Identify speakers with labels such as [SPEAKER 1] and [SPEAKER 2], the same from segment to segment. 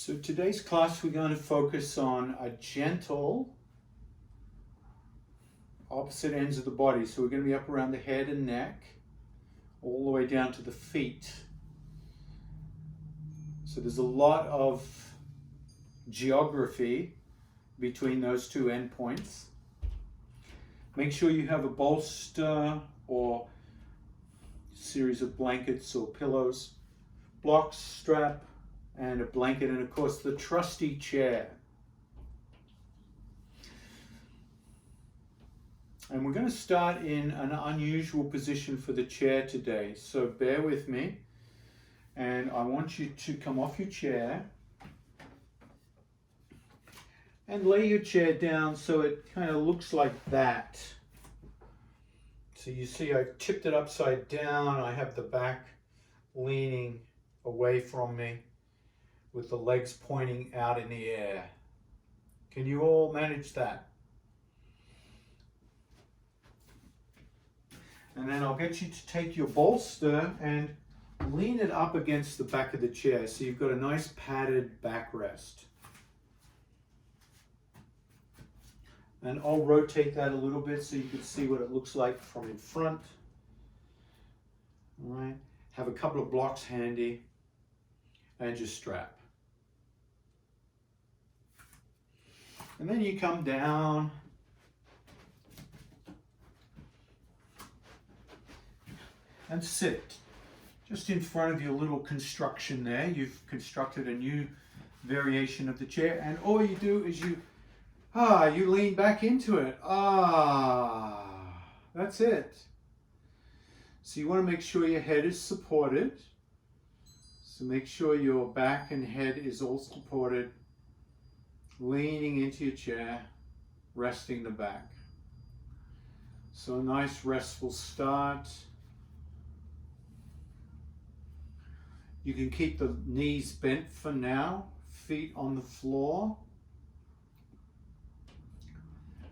[SPEAKER 1] So today's class we're going to focus on a gentle opposite ends of the body. So we're going to be up around the head and neck, all the way down to the feet. So there's a lot of geography between those two endpoints. Make sure you have a bolster or series of blankets or pillows, blocks, strap, and a blanket, and of course the trusty chair. And we're going to start in an unusual position for the chair today, so bear with me. And I want you to come off your chair and lay your chair down so it kind of looks like that. So you see I've tipped it upside down. I have the back leaning away from me with the legs pointing out in the air. Can you all manage that? And then I'll get you to take your bolster and lean it up against the back of the chair so you've got a nice padded backrest. And I'll rotate that a little bit so you can see what it looks like from in front. All right. Have a couple of blocks handy and your strap. And then you come down and sit just in front of your little construction there. You've constructed a new variation of the chair, and all you do is you lean back into it. That's it. So you want to make sure your head is supported. So make sure your back and head is all supported. Leaning into your chair, resting the back. So a nice restful start. You can keep the knees bent for now, feet on the floor.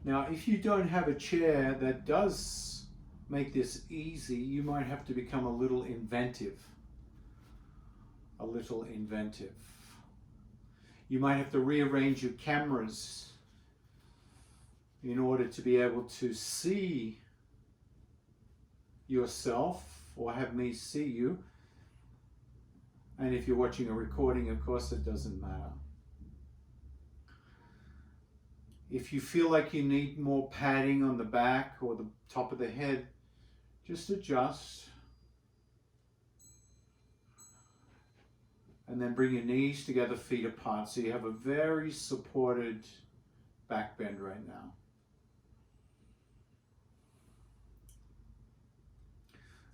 [SPEAKER 1] Now, if you don't have a chair that does make this easy, you might have to become a little inventive. You might have to rearrange your cameras in order to be able to see yourself or have me see you. And if you're watching a recording, of course, it doesn't matter. If you feel like you need more padding on the back or the top of the head, just adjust. And then bring your knees together, feet apart, so you have a very supported back bend right now.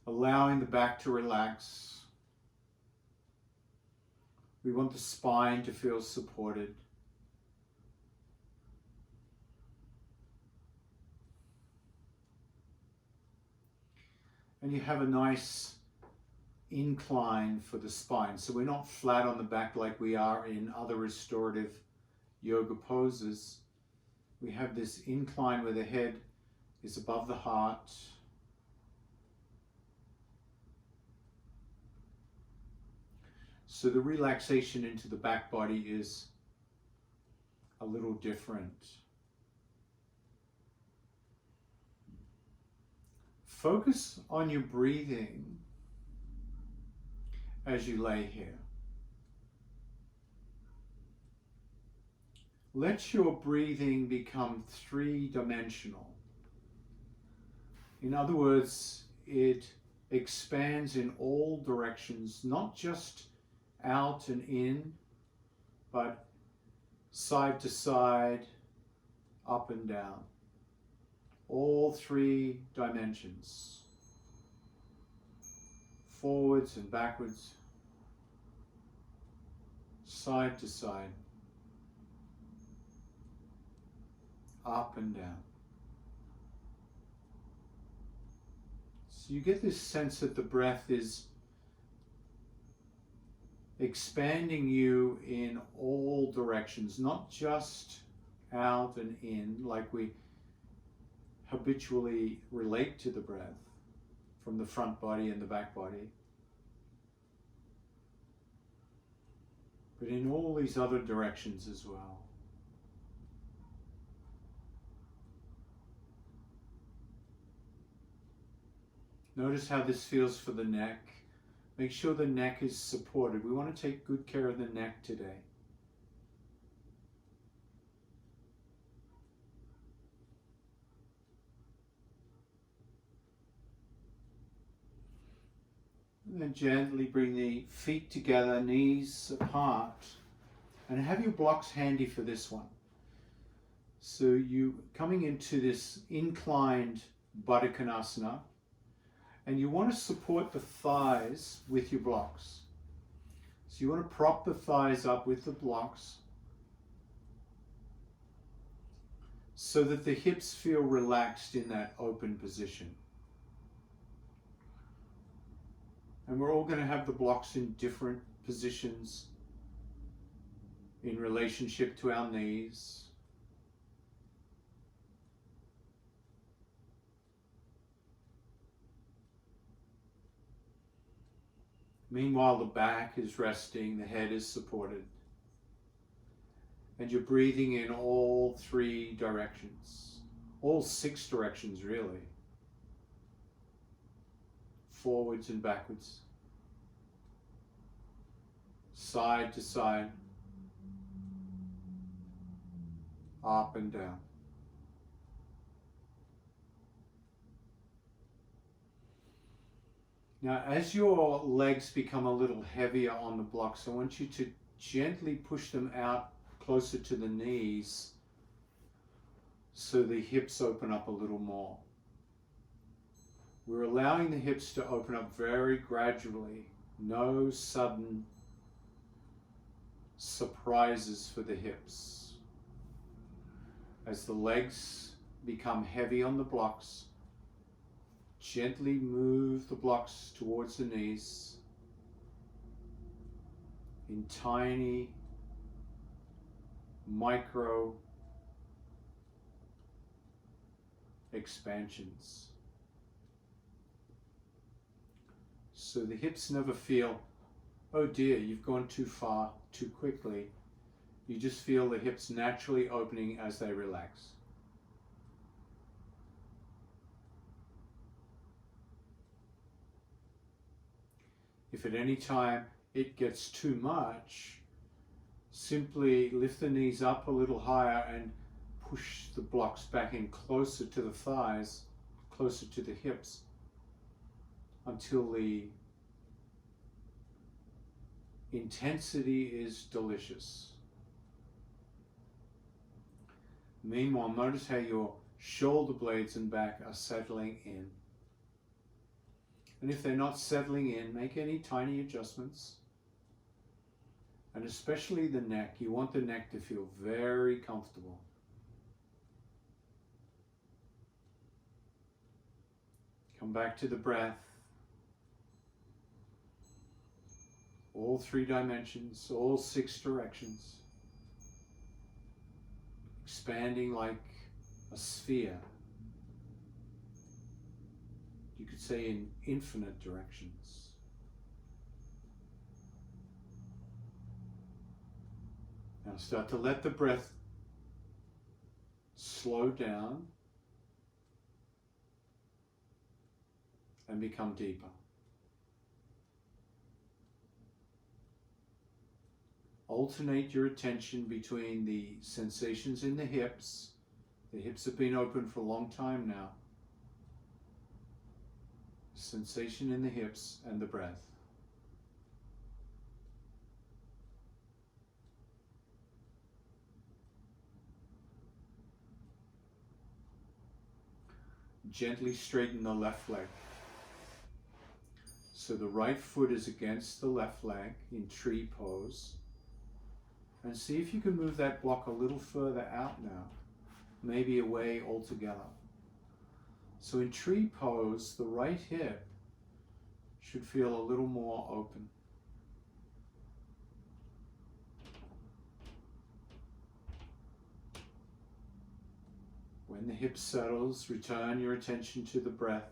[SPEAKER 1] Allowing the back to relax. We want the spine to feel supported. And you have a nice incline for the spine. So we're not flat on the back like we are in other restorative yoga poses. We have this incline where the head is above the heart. So the relaxation into the back body is a little different. Focus on your breathing as you lay here. Let your breathing become three-dimensional. In other words, it expands in all directions, not just out and in, but side to side, up and down. All three dimensions. Forwards and backwards, side to side, up and down. So you get this sense that the breath is expanding you in all directions, not just out and in like we habitually relate to the breath from the front body and the back body. but in all these other directions as well. Notice how this feels for the neck. Make sure the neck is supported. We want to take good care of the neck today. And then gently bring the feet together, knees apart, and have your blocks handy for this one. So you coming into this inclined Baddha Konasana, and you want to support the thighs with your blocks. So you want to prop the thighs up with the blocks so that the hips feel relaxed in that open position. And we're all going to have the blocks in different positions in relationship to our knees. Meanwhile, the back is resting, the head is supported. And you're breathing in all 3 directions, all 6 directions really. Forwards and backwards, side to side, up and down. Now, as your legs become a little heavier on the blocks, I want you to gently push them out closer to the knees so the hips open up a little more. We're allowing the hips to open up very gradually. No sudden surprises for the hips. As the legs become heavy on the blocks, gently move the blocks towards the knees in tiny, micro expansions. So the hips never feel, oh dear, you've gone too far too quickly. You just feel the hips naturally opening as they relax. If at any time it gets too much, simply lift the knees up a little higher and push the blocks back in closer to the thighs, closer to the hips, until the intensity is delicious. Meanwhile, notice how your shoulder blades and back are settling in. And if they're not settling in, make any tiny adjustments. And especially the neck. You want the neck to feel very comfortable. Come back to the breath. All 3 dimensions, all 6 directions. Expanding like a sphere. You could say in infinite directions. Now start to let the breath slow down and become deeper. Alternate your attention between the sensations in the hips. The hips have been open for a long time now. Sensation in the hips and the breath. Gently straighten the left leg. So the right foot is against the left leg in tree pose. And see if you can move that block a little further out now, maybe away altogether. So in tree pose, the right hip should feel a little more open. When the hip settles, return your attention to the breath.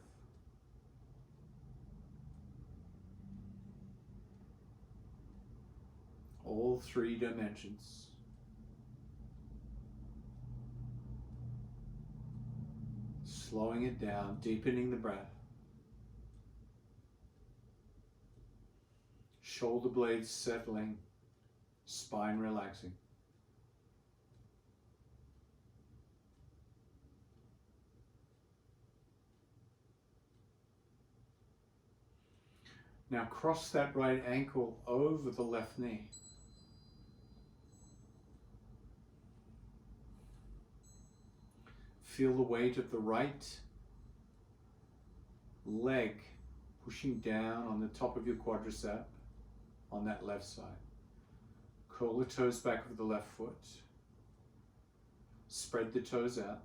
[SPEAKER 1] all 3 dimensions. Slowing it down, deepening the breath. Shoulder blades settling, spine relaxing. Now cross that right ankle over the left knee. Feel the weight of the right leg pushing down on the top of your quadricep on that left side. Curl the toes back of the left foot. Spread the toes out.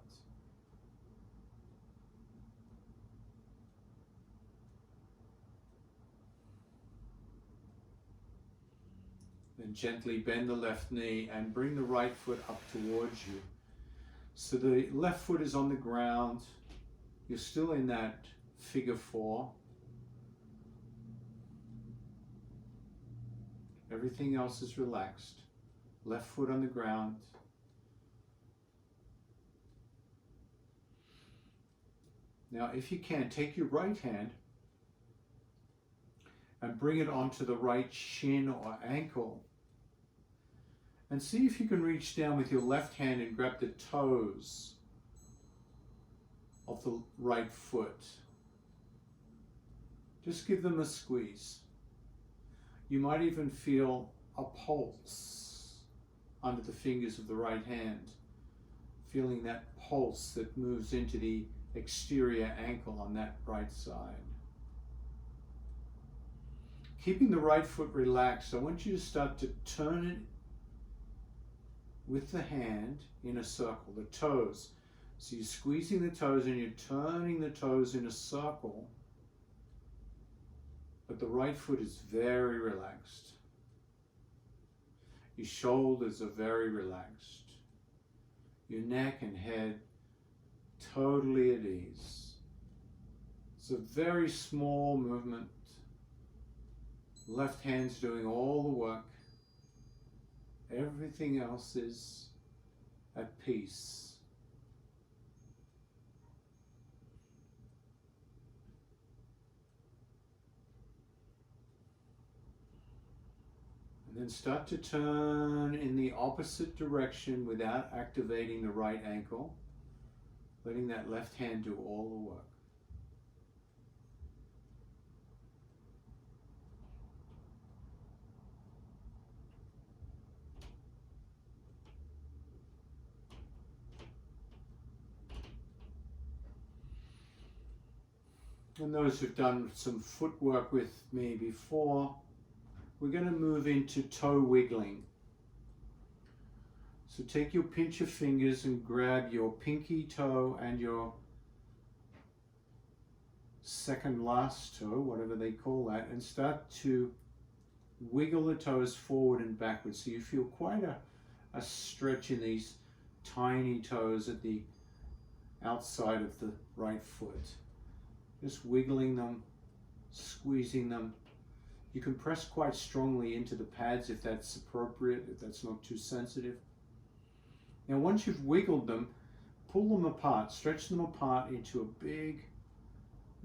[SPEAKER 1] Then gently bend the left knee and bring the right foot up towards you. So the left foot is on the ground. You're still in that figure 4. Everything else is relaxed. Left foot on the ground. Now, if you can, take your right hand and bring it onto the right shin or ankle. And see if you can reach down with your left hand and grab the toes of the right foot. Just give them a squeeze. You might even feel a pulse under the fingers of the right hand, feeling that pulse that moves into the exterior ankle on that right side. Keeping the right foot relaxed, I want you to start to turn it with the hand in a circle, the toes. So you're squeezing the toes and you're turning the toes in a circle, but the right foot is very relaxed. Your shoulders are very relaxed. Your neck and head totally at ease. It's a very small movement. Left hand's doing all the work. Everything else is at peace. And then start to turn in the opposite direction without activating the right ankle, letting that left hand do all the work. And those who've done some footwork with me before, we're going to move into toe wiggling. So take your pincher fingers and grab your pinky toe and your second last toe, whatever they call that, and start to wiggle the toes forward and backwards. So you feel quite a stretch in these tiny toes at the outside of the right foot. Just wiggling them, squeezing them. You can press quite strongly into the pads if that's appropriate, if that's not too sensitive. Now once you've wiggled them, pull them apart, stretch them apart into a big,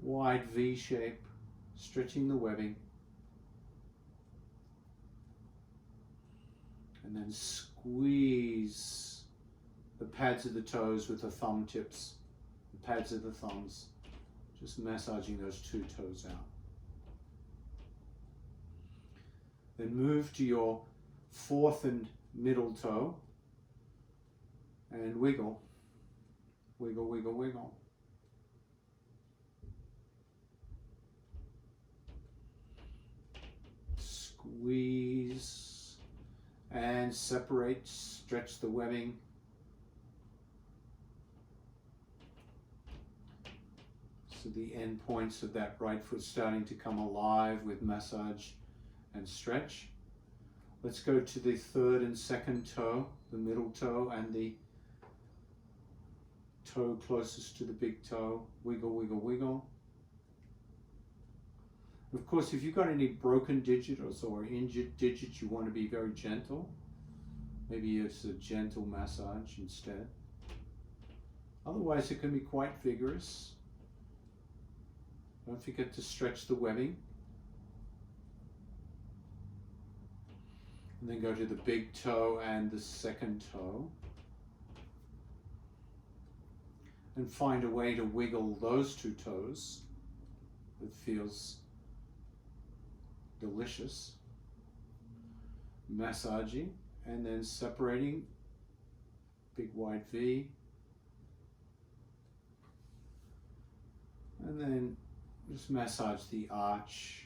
[SPEAKER 1] wide V shape, stretching the webbing. And then squeeze the pads of the toes with the thumb tips, the pads of the thumbs. Just massaging those 2 toes out. Then move to your 4th and middle toe and wiggle, wiggle, wiggle, wiggle. Squeeze and separate, stretch the webbing. So the end points of that right foot starting to come alive with massage and stretch. Let's go to the 3rd and 2nd toe, the middle toe and the toe closest to the big toe. Wiggle, wiggle, wiggle. Of course, if you've got any broken digits or injured digits, you want to be very gentle. Maybe it's a gentle massage instead. Otherwise, it can be quite vigorous. Don't forget to stretch the webbing. And then go to the big toe and the second toe. And find a way to wiggle those two toes that feels delicious. Massaging and then separating, big wide V. And then just massage the arch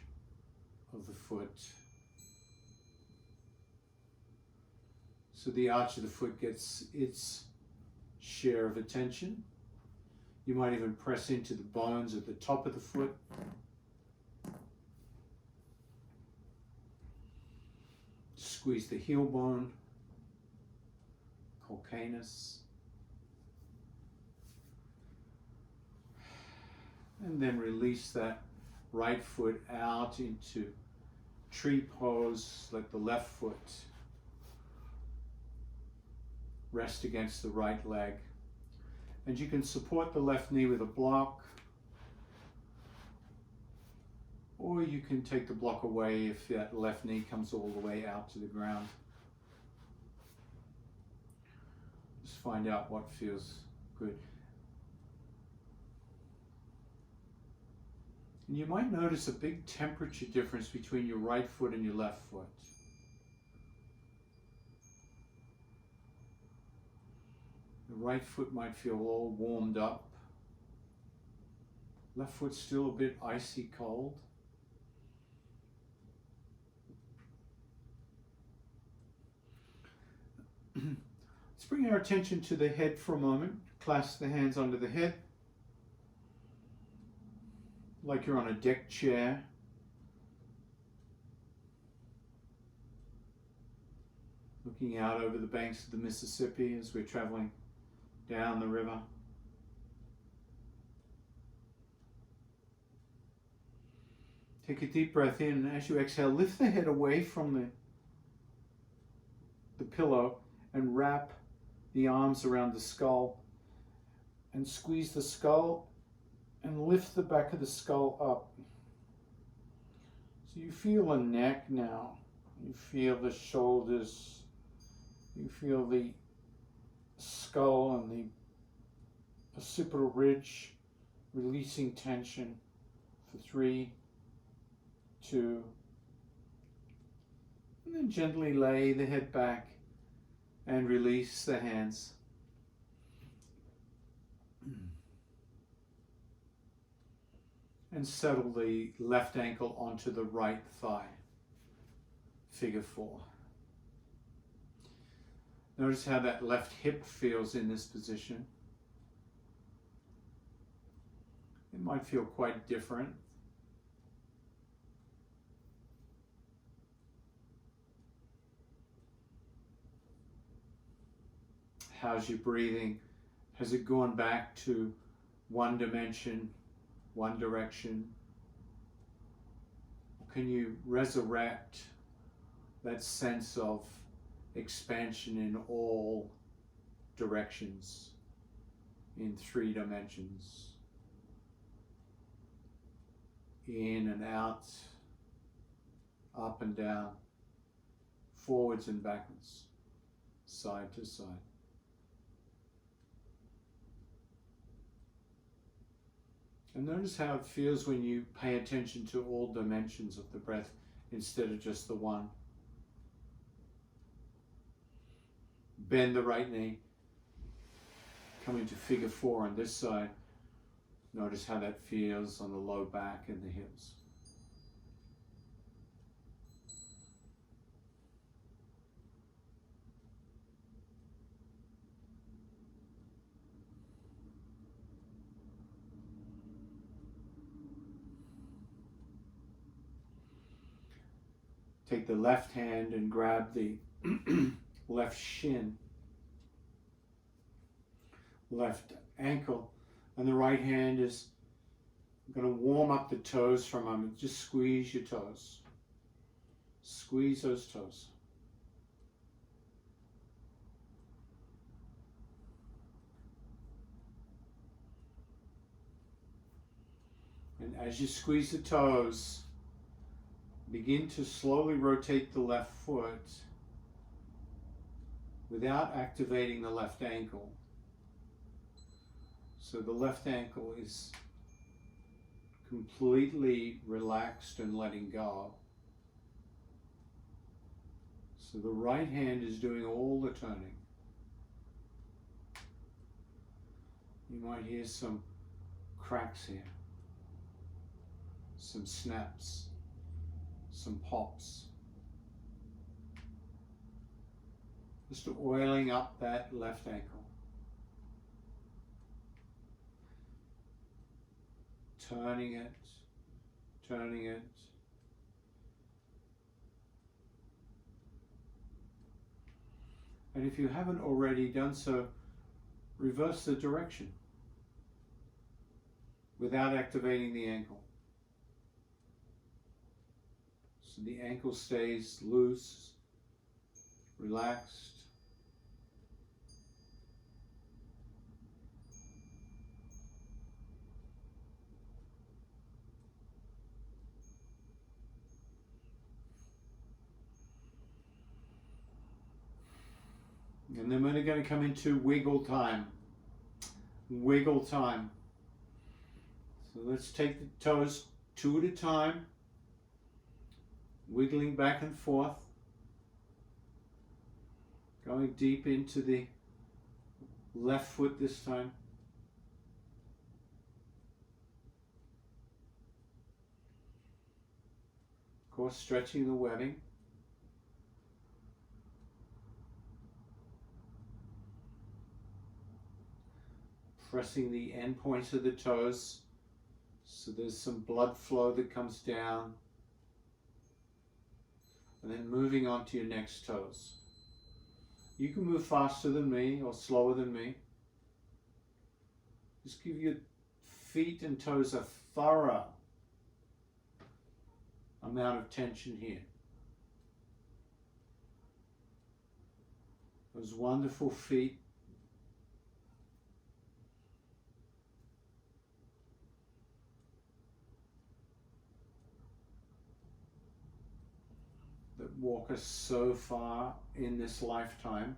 [SPEAKER 1] of the foot. So the arch of the foot gets its share of attention. You might even press into the bones at the top of the foot. Squeeze the heel bone, calcaneus. And then release that right foot out into tree pose. Let the left foot rest against the right leg. And you can support the left knee with a block, or you can take the block away if that left knee comes all the way out to the ground. Just find out what feels good. And you might notice a big temperature difference between your right foot and your left foot. The right foot might feel all warmed up. Left foot's still a bit icy cold. Let's bring our attention to the head for a moment. Clasp the hands under the head, like you're on a deck chair. Looking out over the banks of the Mississippi as we're traveling down the river. Take a deep breath in, and as you exhale, lift the head away from the pillow and wrap the arms around the skull and squeeze the skull and lift the back of the skull up. So you feel the neck now, you feel the shoulders, you feel the skull and the occipital ridge releasing tension for 3, 2, and then gently lay the head back and release the hands. And settle the left ankle onto the right thigh. Figure 4. Notice how that left hip feels in this position. It might feel quite different. How's your breathing? Has it gone back to one dimension, one direction? Or can you resurrect that sense of expansion in all directions, in 3 dimensions? In and out, up and down, forwards and backwards, side to side. And notice how it feels when you pay attention to all dimensions of the breath instead of just the one. Bend the right knee. Come into figure 4 on this side. Notice how that feels on the low back and the hips. Take the left hand and grab the left shin, left ankle, and the right hand is I'm going to warm up the toes for a moment. Just squeeze your toes. Squeeze those toes. And as you squeeze the toes, begin to slowly rotate the left foot without activating the left ankle. So the left ankle is completely relaxed and letting go. So the right hand is doing all the turning. You might hear some cracks here, some snaps, some pops. Just oiling up that left ankle. Turning it, turning it. And if you haven't already done so, reverse the direction without activating the ankle. So the ankle stays loose, relaxed. And then we're going to come into wiggle time. Wiggle time. So let's take the toes two at a time, wiggling back and forth, going deep into the left foot this time. Of course, stretching the webbing. Pressing the end points of the toes so there's some blood flow that comes down, and then moving on to your next toes. You can move faster than me or slower than me. Just give your feet and toes a thorough amount of tension here. Those wonderful feet. That walk us so far in this lifetime.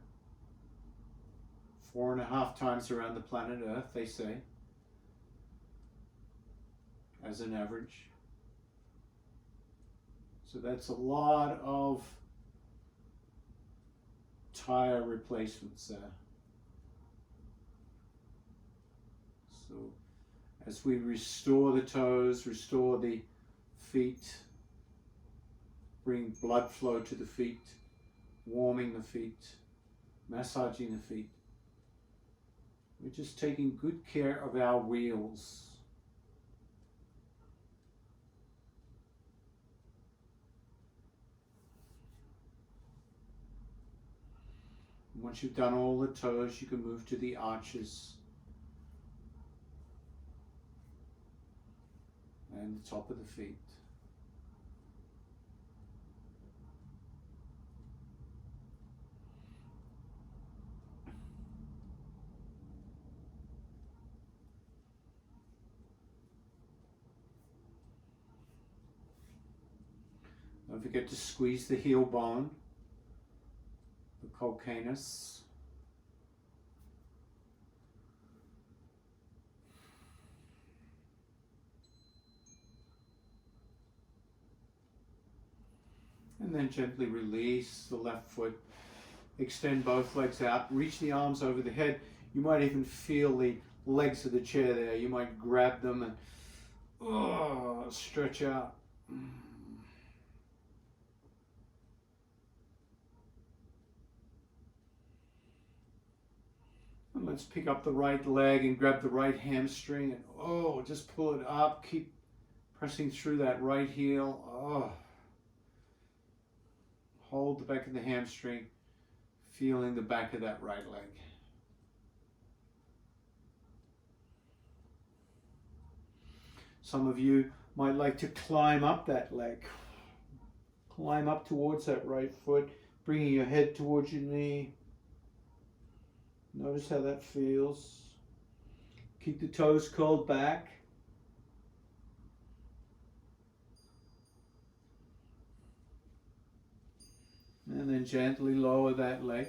[SPEAKER 1] 4.5 times around the planet Earth, they say, as an average. So that's a lot of tire replacements there. So as we restore the toes, restore the feet, bring blood flow to the feet, warming the feet, massaging the feet. We're just taking good care of our wheels. Once you've done all the toes, you can move to the arches and the top of the feet. Don't forget to squeeze the heel bone, the calcaneus. And then gently release the left foot. Extend both legs out. Reach the arms over the head. You might even feel the legs of the chair there. You might grab them and stretch out. And let's pick up the right leg and grab the right hamstring and just pull it up. Keep pressing through that right heel. Hold the back of the hamstring, feeling the back of that right leg. Some of you might like to climb up that leg. Climb up towards that right foot, bringing your head towards your knee. Notice how that feels. Keep the toes curled back. And then gently lower that leg.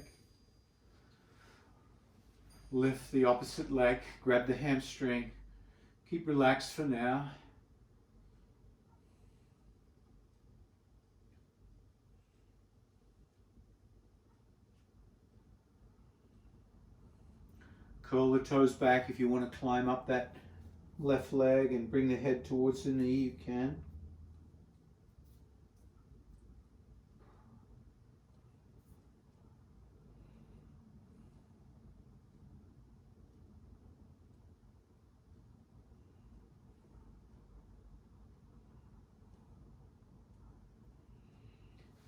[SPEAKER 1] Lift the opposite leg, grab the hamstring. Keep relaxed for now. Curl the toes back. If you want to climb up that left leg and bring the head towards the knee, you can.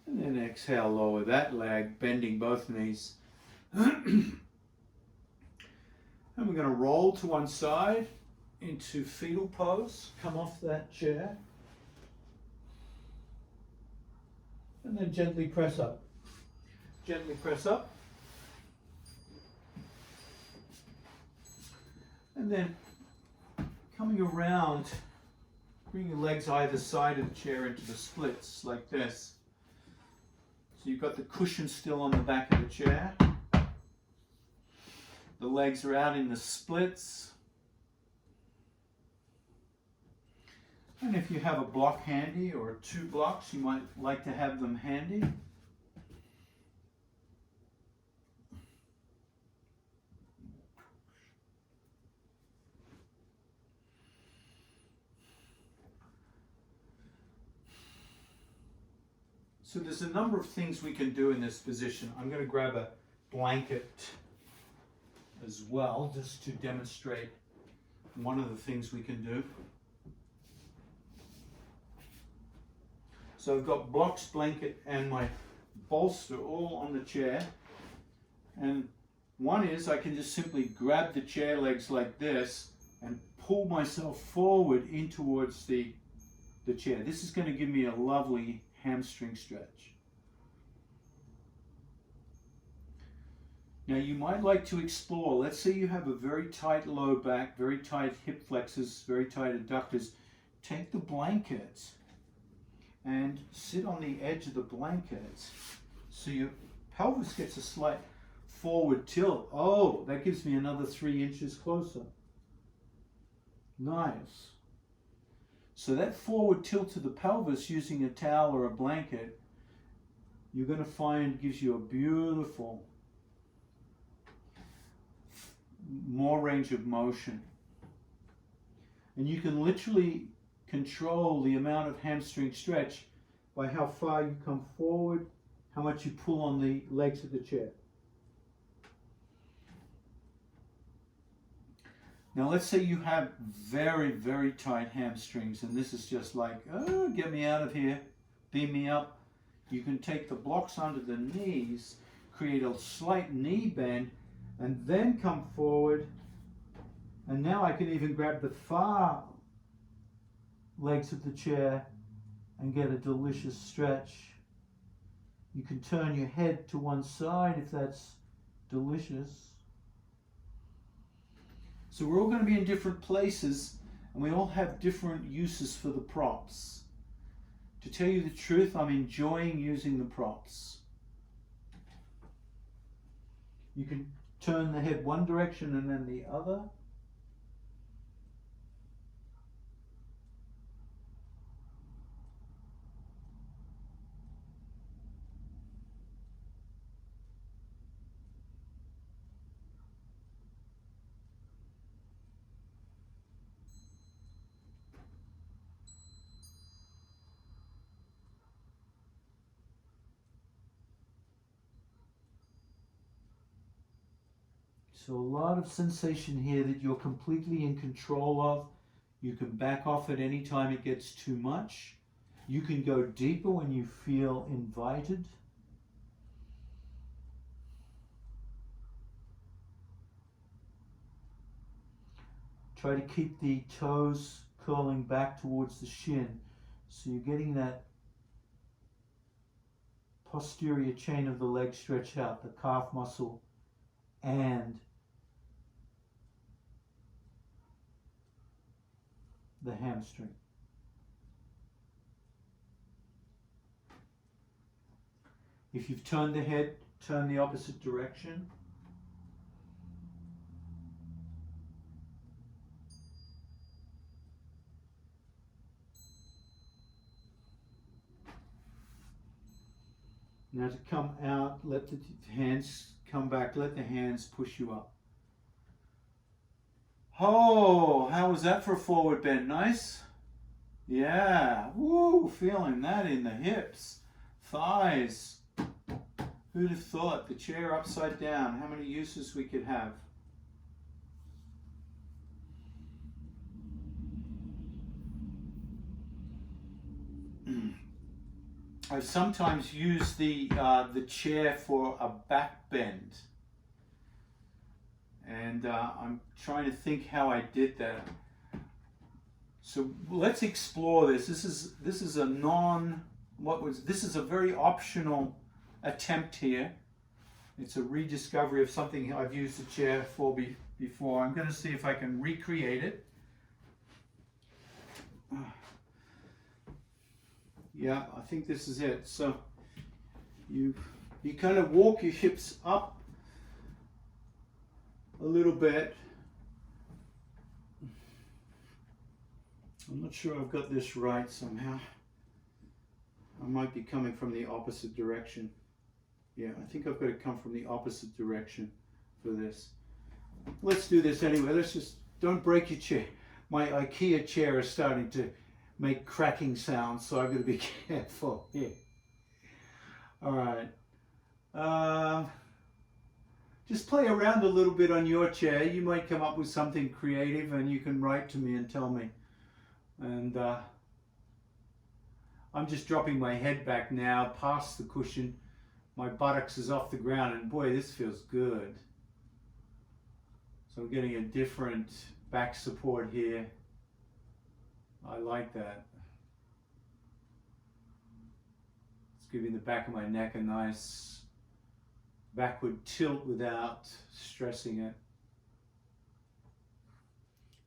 [SPEAKER 1] And then exhale, lower that leg, bending both knees. And we're going to roll to one side into fetal pose. Come off that chair. And then gently press up. Gently press up. And then coming around, bring your legs either side of the chair into the splits like this. So you've got the cushion still on the back of the chair. The legs are out in the splits. And if you have a block handy or 2 blocks, you might like to have them handy. So there's a number of things we can do in this position. I'm going to grab a blanket as well, just to demonstrate one of the things we can do. So I've got blocks, blanket, and my bolster all on the chair. And one is I can just simply grab the chair legs like this and pull myself forward in towards the chair. This is going to give me a lovely hamstring stretch. Now you might like to explore, let's say you have a very tight low back, very tight hip flexors, very tight adductors. Take the blanket and sit on the edge of the blanket so your pelvis gets a slight forward tilt. Oh, that gives me another 3 inches closer. Nice. So that forward tilt to the pelvis using a towel or a blanket, you're going to find gives you a beautiful, more range of motion. And you can literally control the amount of hamstring stretch by how far you come forward, how much you pull on the legs of the chair. Now let's say you have very, very tight hamstrings and this is just like, oh, get me out of here, beam me up. You can take the blocks under the knees, create a slight knee bend, and then come forward. And now I can even grab the far legs of the chair and get a delicious stretch. You can turn your head to one side if that's delicious. So we're all going to be in different places and we all have different uses for the props. To tell you the truth, I'm enjoying using the props. You can turn the head one direction and then the other. So a lot of sensation here that you're completely in control of. You can back off at any time it gets too much. You can go deeper when you feel invited. Try to keep the toes curling back towards the shin. So you're getting that posterior chain of the leg stretch out, the calf muscle and the hamstring. If you've turned the head, turn the opposite direction. Now to come out, let the hands come back, let the hands push you up. Oh, how was that for a forward bend? Nice? Yeah, woo, feeling that in the hips, thighs. Who'd have thought? The chair upside down, how many uses we could have. I sometimes use the chair for a back bend, and I'm trying to think how I did that. So let's explore this. This is a this is a very optional attempt here. It's a rediscovery of something I've used the chair for before. I'm going to see if I can recreate it. Yeah, I think this is it. So you kind of walk your hips up a little bit. I'm not sure I've got this right somehow. I might be coming from the opposite direction. Yeah, I think I've got to come from the opposite direction for this. Let's do this anyway. Let's just, don't break your chair. My IKEA chair is starting to make cracking sounds, so I've got to be careful here. All right. Just play around a little bit on your chair. You might come up with something creative and you can write to me and tell me. And I'm just dropping my head back now past the cushion. My buttocks is off the ground and boy, this feels good. So I'm getting a different back support here. I like that. It's giving the back of my neck a nice backward tilt without stressing it.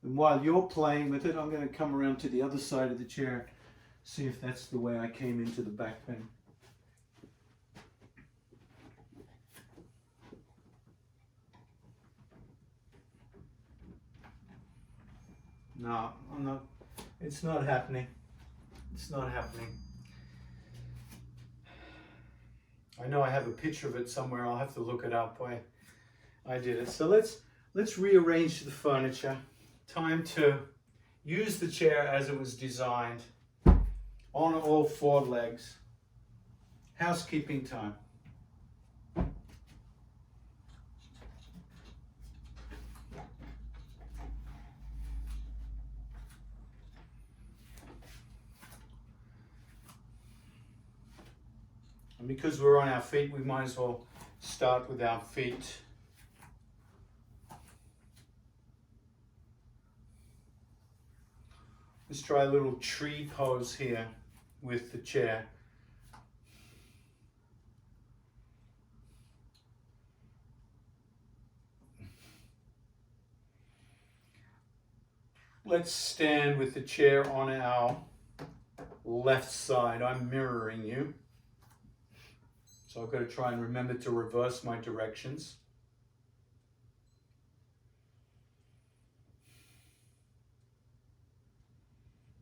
[SPEAKER 1] And while you're playing with it, I'm going to come around to the other side of the chair, see if that's the way I came into the back bend. No, I'm not. It's not happening. It's not happening. I know I have a picture of it somewhere. I'll have to look it up. I did it. So let's rearrange the furniture. Time to use the chair as it was designed on all four legs. Housekeeping time. And because we're on our feet, we might as well start with our feet. Let's try a little tree pose here with the chair. Let's stand with the chair on our left side. I'm mirroring you. So I've got to try and remember to reverse my directions.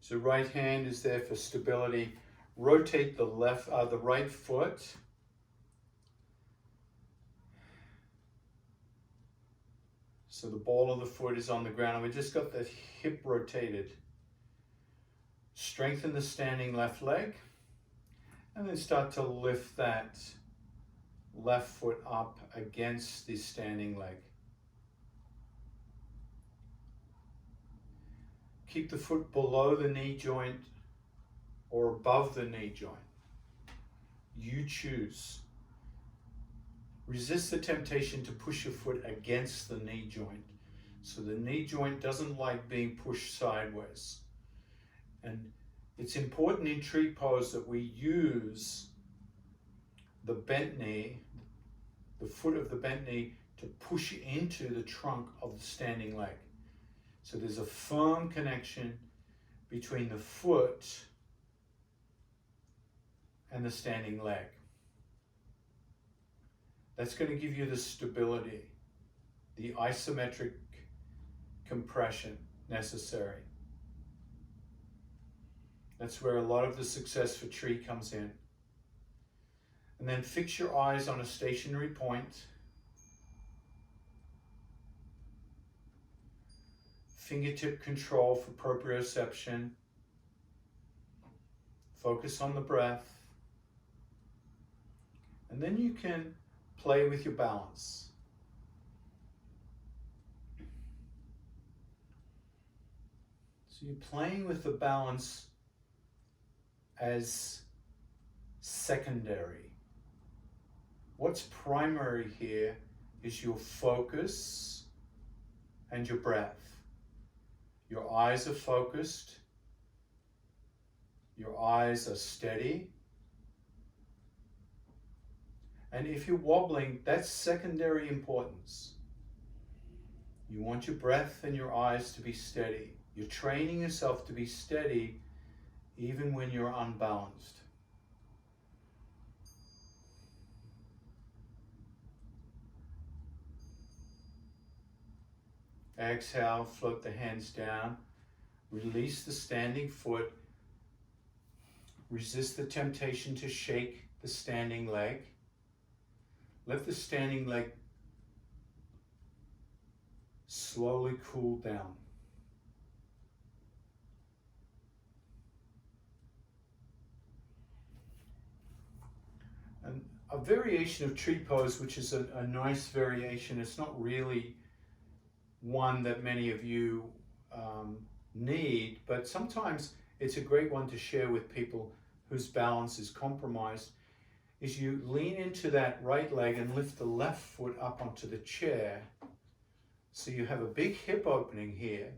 [SPEAKER 1] So right hand is there for stability. Rotate the right foot. So the ball of the foot is on the ground and we just got the hip rotated. Strengthen the standing left leg and then start to lift that left foot up against the standing leg. Keep the foot below the knee joint or above the knee joint. You choose. Resist the temptation to push your foot against the knee joint. So the knee joint doesn't like being pushed sideways. And it's important in tree pose that we use the bent knee, the foot of the bent knee, to push into the trunk of the standing leg. So there's a firm connection between the foot and the standing leg. That's going to give you the stability, the isometric compression necessary. That's where a lot of the success for tree comes in. And then fix your eyes on a stationary point. Fingertip control for proprioception. Focus on the breath. And then you can play with your balance. So you're playing with the balance as secondary. What's primary here is your focus and your breath. Your eyes are focused. Your eyes are steady. And if you're wobbling, that's secondary importance. You want your breath and your eyes to be steady. You're training yourself to be steady even when you're unbalanced. Exhale, float the hands down. Release the standing foot. Resist the temptation to shake the standing leg. Let the standing leg slowly cool down. And a variation of tree pose, which is a nice variation, it's not really one that many of you need, but sometimes it's a great one to share with people whose balance is compromised, is you lean into that right leg and lift the left foot up onto the chair. So you have a big hip opening here.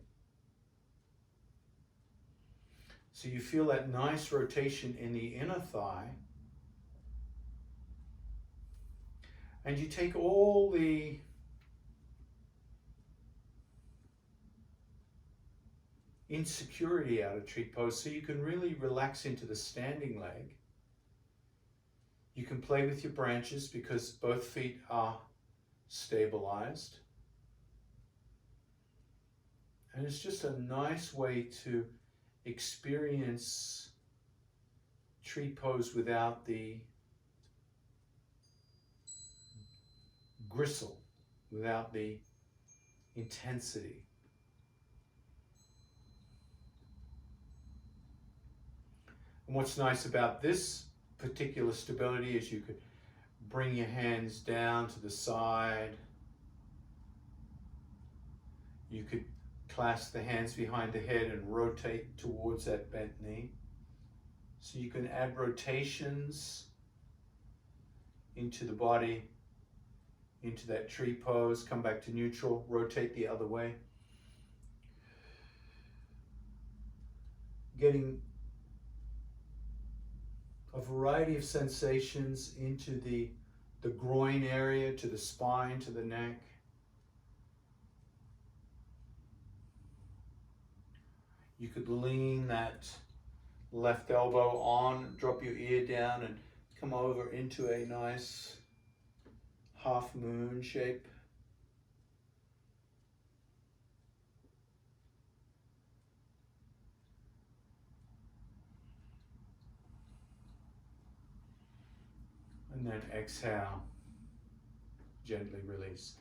[SPEAKER 1] So you feel that nice rotation in the inner thigh. And you take all the insecurity out of tree pose, so you can really relax into the standing leg. You can play with your branches because both feet are stabilized. And it's just a nice way to experience tree pose without the gristle, without the intensity. And what's nice about this particular stability is you could bring your hands down to the side. You could clasp the hands behind the head and rotate towards that bent knee. So you can add rotations into the body, into that tree pose, come back to neutral, rotate the other way. Getting a variety of sensations into the groin area, to the spine, to the neck. You could lean that left elbow on, drop your ear down and come over into a nice half moon shape. And then exhale, gently release.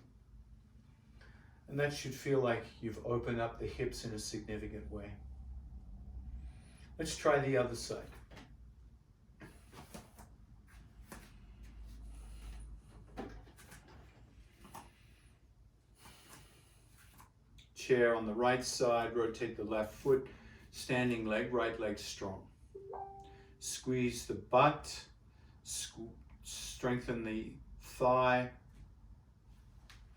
[SPEAKER 1] And that should feel like you've opened up the hips in a significant way. Let's try the other side. Chair on the right side, rotate the left foot, standing leg, right leg strong. Squeeze the butt, strengthen the thigh,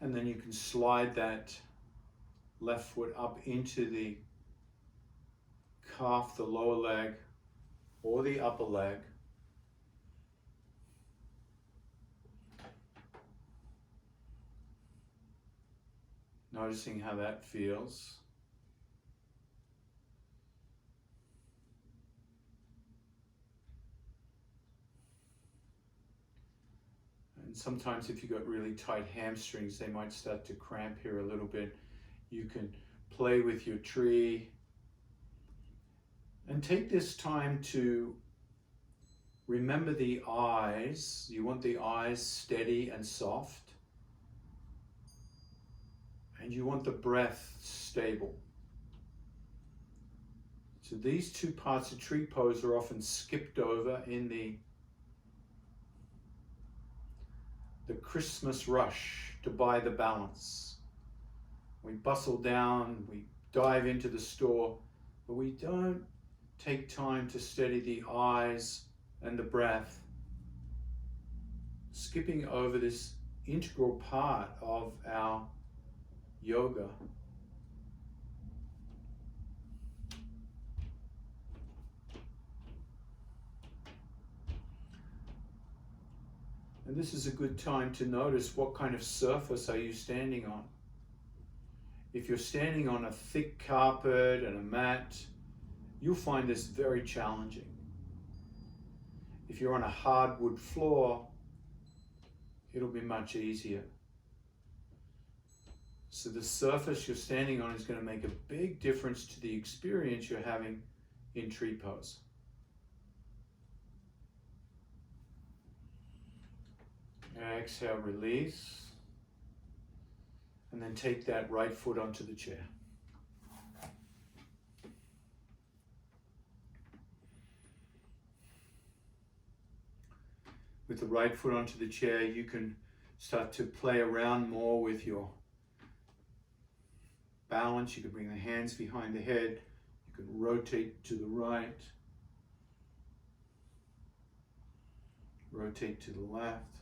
[SPEAKER 1] and then you can slide that left foot up into the calf, the lower leg, or the upper leg. Noticing how that feels. And sometimes if you've got really tight hamstrings, they might start to cramp here a little bit. You can play with your tree and take this time to remember the eyes. You want the eyes steady and soft. And you want the breath stable. So these two parts of tree pose are often skipped over in the Christmas rush to buy the balance. We bustle down, we dive into the store, but we don't take time to steady the eyes and the breath, skipping over this integral part of our yoga. And this is a good time to notice what kind of surface are you standing on. If you're standing on a thick carpet and a mat, you'll find this very challenging. If you're on a hardwood floor, it'll be much easier. So the surface you're standing on is going to make a big difference to the experience you're having in tree pose. Exhale, release. And then take that right foot onto the chair. With the right foot onto the chair, you can start to play around more with your balance. You can bring the hands behind the head. You can rotate to the right. Rotate to the left.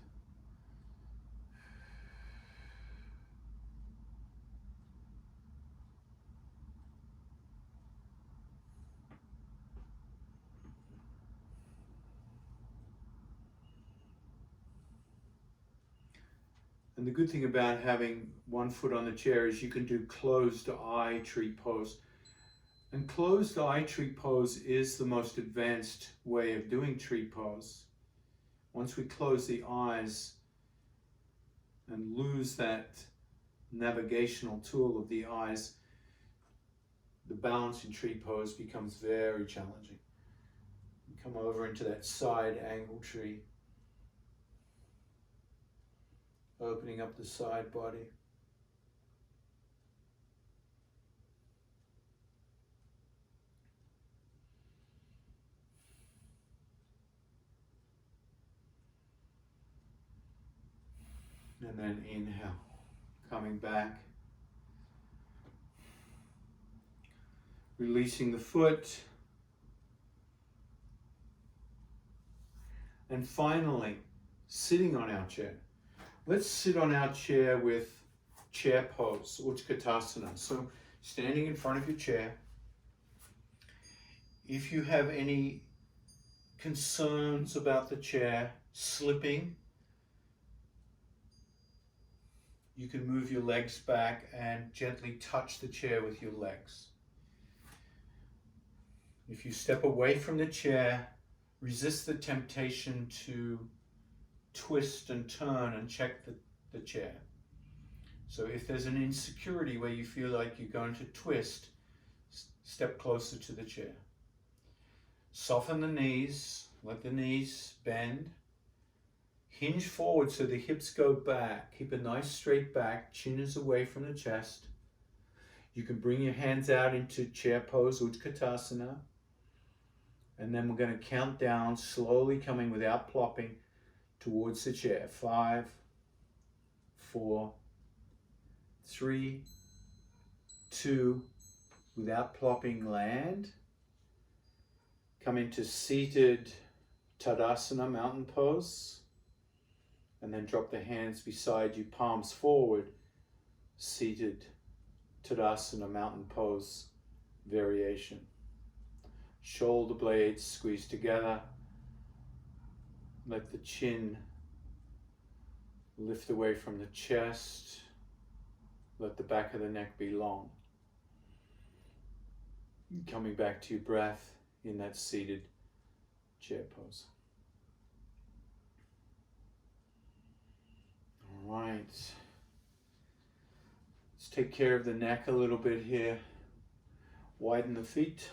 [SPEAKER 1] And the good thing about having one foot on the chair is you can do closed eye tree pose. And closed eye tree pose is the most advanced way of doing tree pose. Once we close the eyes and lose that navigational tool of the eyes, the balance in tree pose becomes very challenging. You come over into that side angle tree. Opening up the side body. And then inhale, coming back. Releasing the foot. And finally, sitting on our chair. Let's sit on our chair with chair pose, Utkatasana. So standing in front of your chair. If you have any concerns about the chair slipping, you can move your legs back and gently touch the chair with your legs. If you step away from the chair, resist the temptation to twist and turn and check the chair. So if there's an insecurity where you feel like you're going to twist, step closer to the chair. Soften the knees, let the knees bend. Hinge forward so the hips go back. Keep a nice straight back, chin is away from the chest. You can bring your hands out into chair pose, Utkatasana. And then we're going to count down, slowly coming without plopping towards the chair. 5, 4, 3, 2, without plopping, land. Come into seated Tadasana, mountain pose. And then drop the hands beside you, palms forward. Seated Tadasana, mountain pose variation. Shoulder blades squeeze together. Let the chin lift away from the chest. Let the back of the neck be long. Coming back to your breath in that seated chair pose. All right. Let's take care of the neck a little bit here. Widen the feet.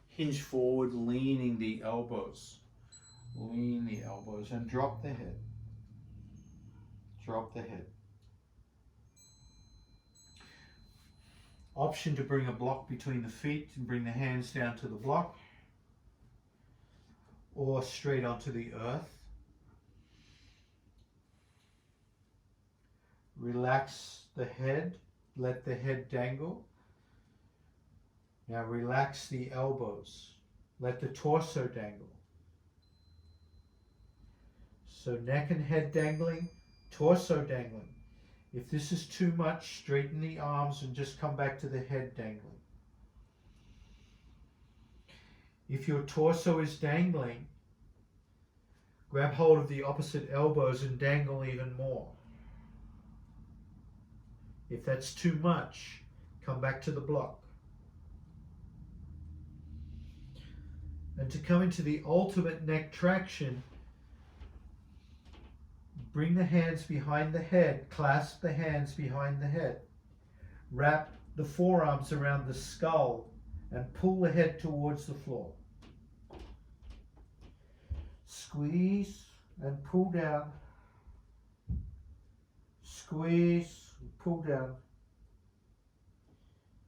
[SPEAKER 1] Hinge forward, leaning the elbows. Lean the elbows and drop the head. Drop the head. Option to bring a block between the feet and bring the hands down to the block or straight onto the earth. Relax the head, let the head dangle. Now relax the elbows, let the torso dangle. So neck and head dangling, torso dangling. If this is too much, straighten the arms and just come back to the head dangling. If your torso is dangling, grab hold of the opposite elbows and dangle even more. If that's too much, come back to the block. And to come into the ultimate neck traction, bring the hands behind the head, clasp the hands behind the head. Wrap the forearms around the skull and pull the head towards the floor. Squeeze and pull down. Squeeze, pull down.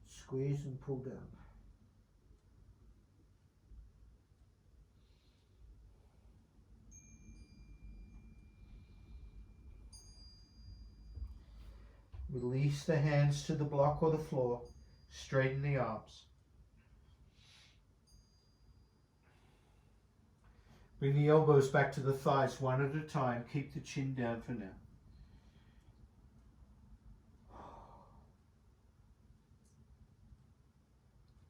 [SPEAKER 1] Squeeze and pull down. Release the hands to the block or the floor. Straighten the arms. Bring the elbows back to the thighs one at a time. Keep the chin down for now.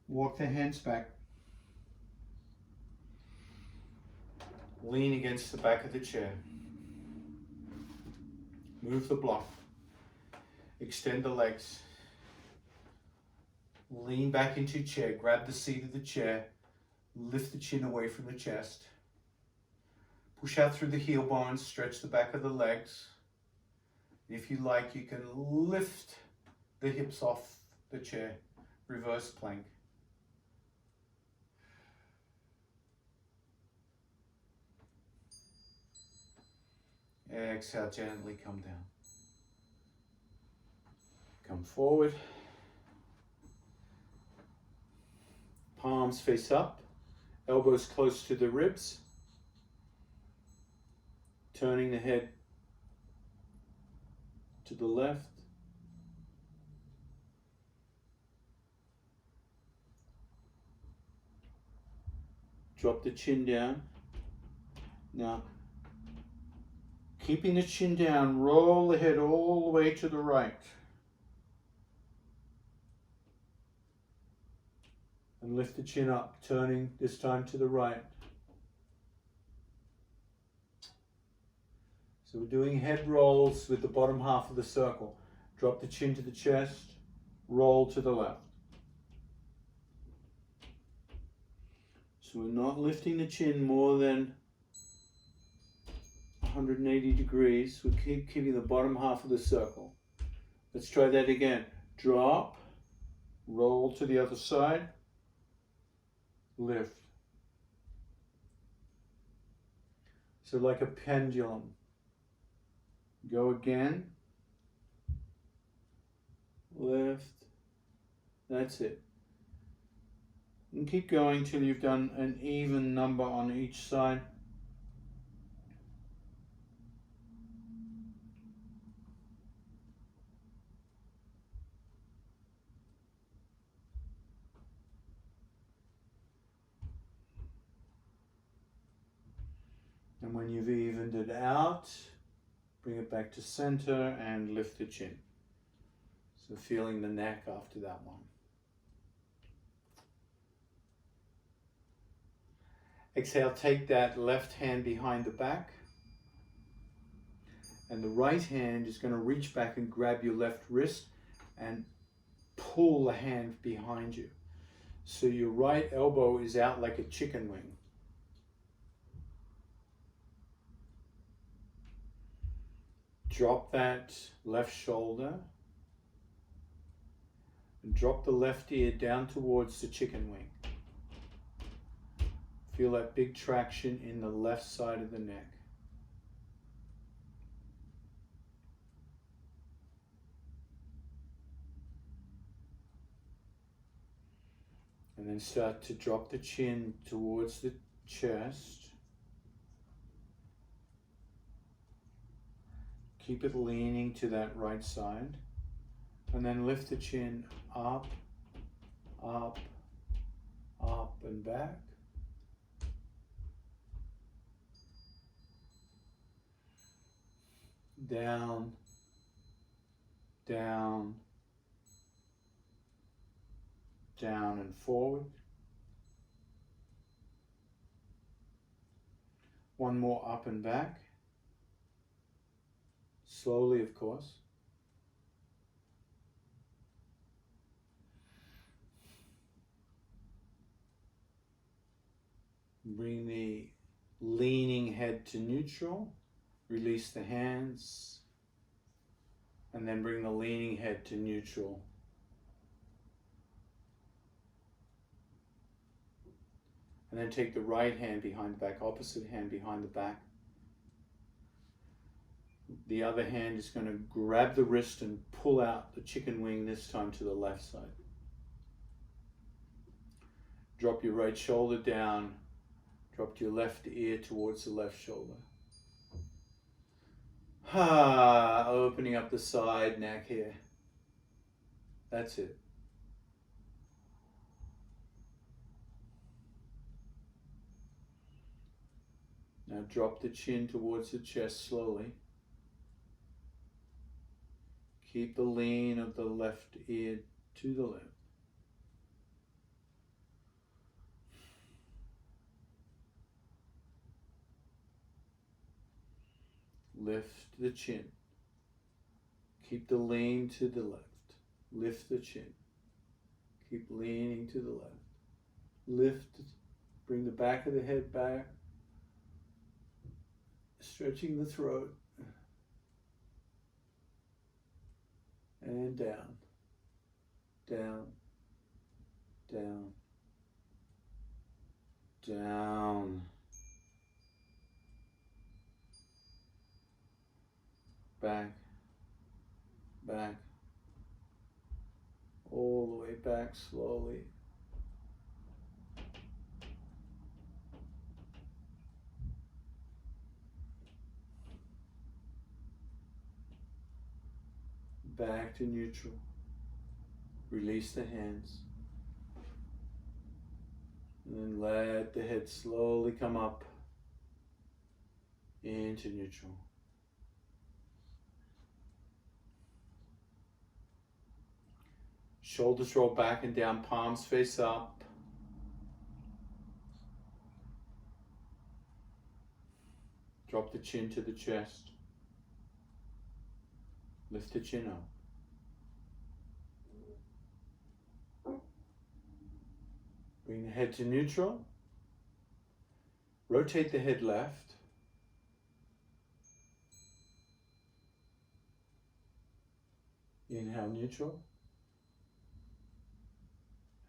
[SPEAKER 1] Walk the hands back. Lean against the back of the chair. Move the block. Extend the legs. Lean back into your chair. Grab the seat of the chair. Lift the chin away from the chest. Push out through the heel bones. Stretch the back of the legs. If you like, you can lift the hips off the chair. Reverse plank. Exhale, gently come down. Come forward. Palms face up. Elbows close to the ribs. Turning the head to the left. Drop the chin down. Now, keeping the chin down, roll the head all the way to the right. And lift the chin up, turning this time to the right. So we're doing head rolls with the bottom half of the circle. Drop the chin to the chest, roll to the left. So we're not lifting the chin more than 180 degrees. We keep keeping the bottom half of the circle. Let's try that again. Drop, roll to the other side, lift. So like a pendulum. Go again. Lift. That's it. And keep going till you've done an even number on each side. And when you've evened it out, bring it back to center and lift the chin. So feeling the neck after that one. Exhale, take that left hand behind the back. And the right hand is going to reach back and grab your left wrist and pull the hand behind you. So your right elbow is out like a chicken wing. Drop that left shoulder. And drop the left ear down towards the chicken wing. Feel that big traction in the left side of the neck. And then start to drop the chin towards the chest. Keep it leaning to that right side. And then lift the chin up, up, up and back. Down, down, down and forward. One more up and back. Slowly, of course. Bring the leaning head to neutral. Release the hands. And then bring the leaning head to neutral. And then take the right hand behind the back, opposite hand behind the back. The other hand is going to grab the wrist and pull out the chicken wing, this time to the left side. Drop your right shoulder down. Drop your left ear towards the left shoulder. Opening up the side neck here. That's it. Now drop the chin towards the chest slowly. Keep the lean of the left ear to the left. Lift the chin. Keep the lean to the left. Lift the chin. Keep leaning to the left. Lift. Bring the back of the head back. Stretching the throat. And down. Down. Down. Down. Back, back, all the way back slowly. Back to neutral. Release the hands. And then let the head slowly come up into neutral. Shoulders roll back and down, palms face up. Drop the chin to the chest. Lift the chin up. Bring the head to neutral. Rotate the head left. Inhale, neutral.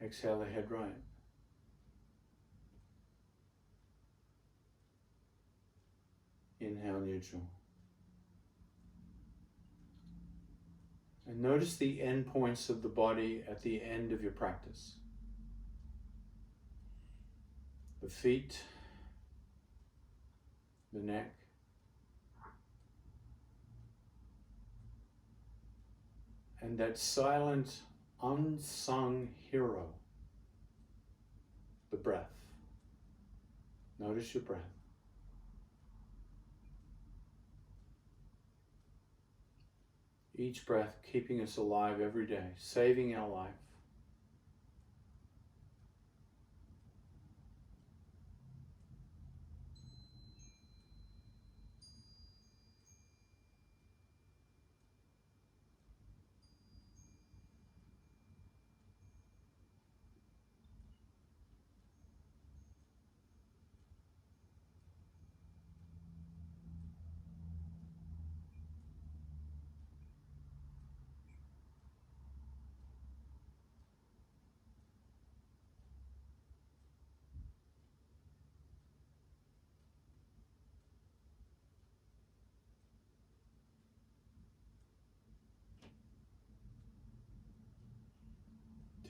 [SPEAKER 1] Exhale, the head right. Inhale, neutral. And notice the end points of the body at the end of your practice. The feet, the neck, and that silent, unsung hero, the breath. Notice your breath. Each breath keeping us alive every day, saving our life.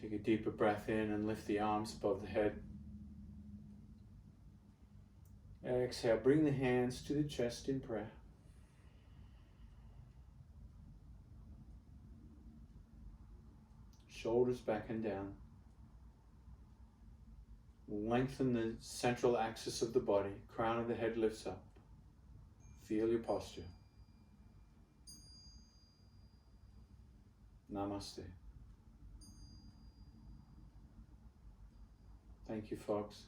[SPEAKER 1] Take a deeper breath in and lift the arms above the head. Exhale, bring the hands to the chest in prayer. Shoulders back and down. Lengthen the central axis of the body. Crown of the head lifts up. Feel your posture. Namaste. Thank you, folks.